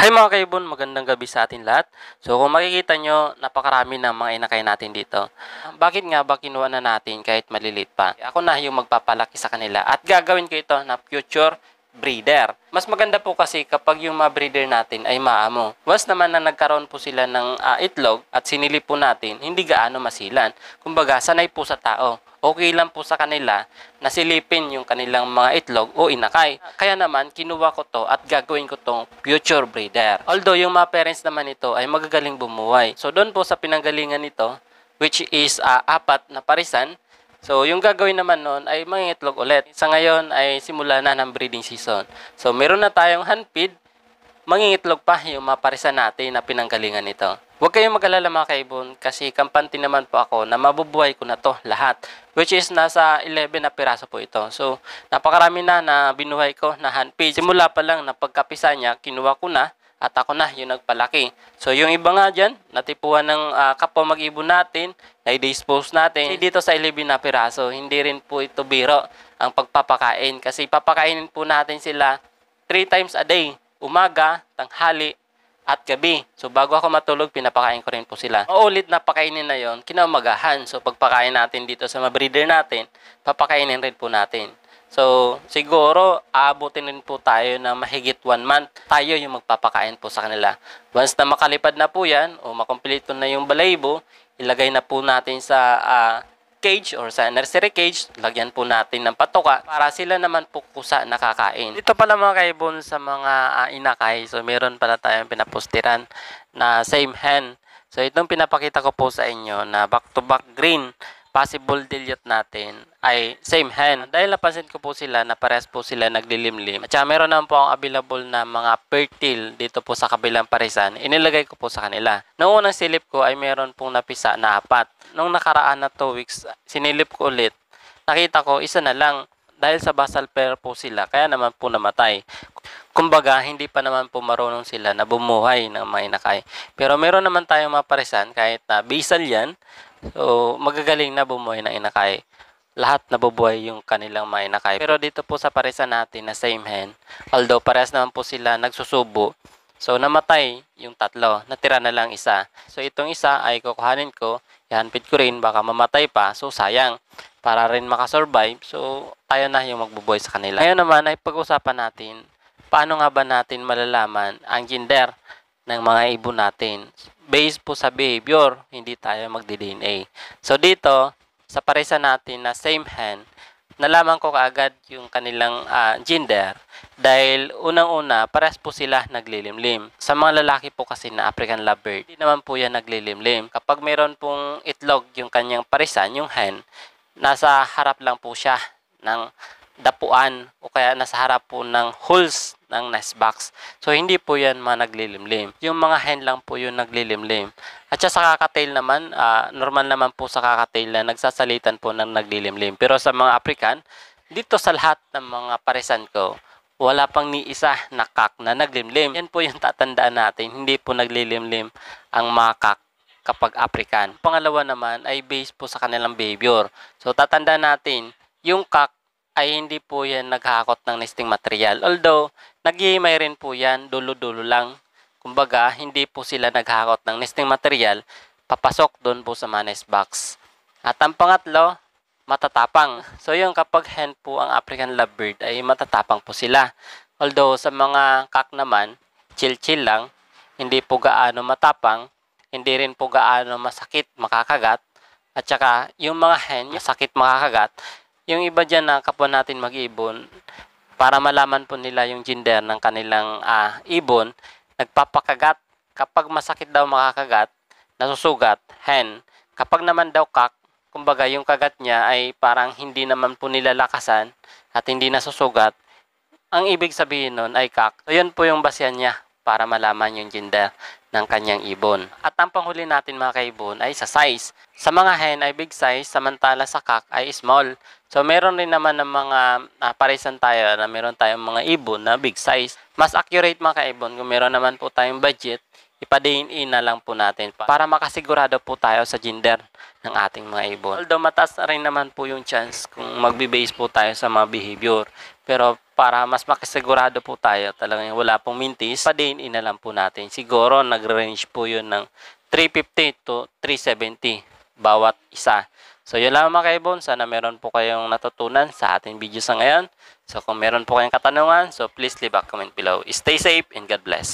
Hi mga kaibon, magandang gabi sa atin lahat. So kung makikita nyo, napakarami ng mga inakay natin dito. Bakit nga ba kinuha na natin kahit malilit pa? Ako na yung magpapalaki sa kanila at gagawin ko ito na future breeder. Mas maganda po kasi kapag yung mga breeder natin ay maamo. Once naman na nagkaroon po sila ng itlog at sinilip po natin, hindi gaano masilan. Kumbaga, sanay po sa tao. Okay lang po sa kanila na silipin yung kanilang mga itlog o inakay. Kaya naman, kinuha ko to at gagawin ko tong future breeder. Although, yung mga parents naman nito ay magagaling bumuhay. So, doon po sa pinanggalingan nito, which is 4 na parisan, so, yung gagawin naman nun ay mangingitlog ulit. Sa ngayon ay simula na ng breeding season. So, meron na tayong handfeed, mangingitlog pa yung mga parisan natin na pinanggalingan nito. Huwag kayong mag-alala mga kaibon kasi kampante naman po ako na mabubuhay ko na to lahat. Which is nasa 11 na piraso po ito. So, napakarami na binuhay ko na handfeed. Simula pa lang na pagkapisa niya, kinuha ko na at ako na yung nagpalaki. So, yung iba nga dyan, natipuan ng kapwa mag-ibon natin, na-dispose natin. Dito sa 11 na piraso, hindi rin po ito biro ang pagpapakain. Kasi papakainin po natin sila 3 times a day. Umaga, tanghali, at gabi. So, bago ako matulog, pinapakain ko rin po sila. Maulit na pakainin na yon kinaumagahan. So, pagpakain natin dito sa mga breeder natin, papakainin rin po natin. So, siguro, aabutin rin po tayo na mahigit 1 month. Tayo yung magpapakain po sa kanila. Once na makalipad na po yan, o makompleto na yung balaybo, ilagay na po natin sa cage or sa nursery cage, lagyan po natin ng patoka para sila naman po kusa nakakain. Dito pala mga kaibon sa mga inakay, so meron pala tayong pinapostiran na same hen. So itong pinapakita ko po sa inyo na back to back green possible dilute natin ay same hen. Dahil napansin ko po sila na parehas po sila naglilimlim. At saka meron naman po ang available na mga fertile dito po sa kabilang parisan. Inilagay ko po sa kanila. Noong unang silip ko ay meron pong napisa na 4. Nung nakaraan na 2 weeks, sinilip ko ulit. Nakita ko isa na lang dahil sa basal pair po sila. Kaya naman po namatay. Kumbaga, hindi pa naman po marunong sila na bumuhay ng mga inakay. Pero meron naman tayong mga parisan kahit na basal yan. So, magagaling na bumuhay ng inakay. Lahat nabubuhay yung kanilang mga inakay. Pero dito po sa parisan natin na same hen, although parehas naman po sila nagsusubo, so namatay yung 3, natira na lang isa. So, itong isa ay kukuhanin ko, ihanpit ko rin, baka mamatay pa, so sayang. Para rin makasurvive, so tayo na yung magbubuhay sa kanila. Ngayon naman ay pag-usapan natin, paano nga ba natin malalaman ang gender ng mga ibon natin? Based po sa behavior, hindi tayo magdi-DNA. So dito, sa parisa natin na same hen, nalaman ko kaagad yung kanilang gender dahil unang-una, parehas po sila naglilimlim. Sa mga lalaki po kasi na African lovebird, hindi naman po yan naglilimlim. Kapag meron pong itlog yung kanyang parisan, yung hen, nasa harap lang po siya ng dapuan o kaya nasa harap po ng holes ng nest box. So, hindi po yan mga naglilimlim. Yung mga hen lang po yung naglilimlim. At sa kakatail naman, normal naman po sa kakatail na nagsasalitan po ng naglilimlim. Pero sa mga African, dito sa lahat ng mga parisan ko, wala pang ni isa na kak na naglimlim. Yan po yung tatandaan natin. Hindi po naglilimlim ang mga kak kapag African. Pangalawa naman ay based po sa kanilang behavior. So, tatandaan natin, yung kak ay hindi po yan naghahakot ng nesting material. Although, naghihimay rin po yan, dulo-dulo lang. Kumbaga, hindi po sila naghahakot ng nesting material, papasok doon po sa mga nest box. At ang pangatlo, matatapang. So, yung kapag hen po ang African lovebird ay matatapang po sila. Although, sa mga kak naman, chill-chill lang, hindi po gaano matapang, hindi rin po gaano masakit makakagat. At saka, yung mga hen, masakit makakagat, yung iba dyan na kapwa natin mag-ibon, para malaman po nila yung gender ng kanilang ibon, nagpapakagat. Kapag masakit daw makakagat, nasusugat, hen. Kapag naman daw kak, kumbaga yung kagat niya ay parang hindi naman po nilalakasan at hindi nasusugat, ang ibig sabihin nun ay kak. So yun po yung basihan niya para malaman yung gender ng kanyang ibon. At ang panghuli natin mga kaibon ay sa size. Sa mga hen ay big size, samantala sa kak ay small. So meron rin naman ng mga parisan tayo na meron tayong mga ibon na big size. Mas accurate mga kaibon kung meron naman po tayong budget, ipa-DNA na lang po natin para makasigurado po tayo sa gender ng ating mga ibon. Although mataas rin naman po yung chance kung magbe-base po tayo sa mga behavior. Pero para mas makasigurado po tayo talagang wala pong mintis, pa-day-in na lang po natin. Siguro nag-range po yun ng 350 to 370 bawat isa. So yun lang mga kaibon, sana meron po kayong natutunan sa ating video sa ngayon. So kung meron po kayong katanungan, so please leave a comment below. Stay safe and God bless.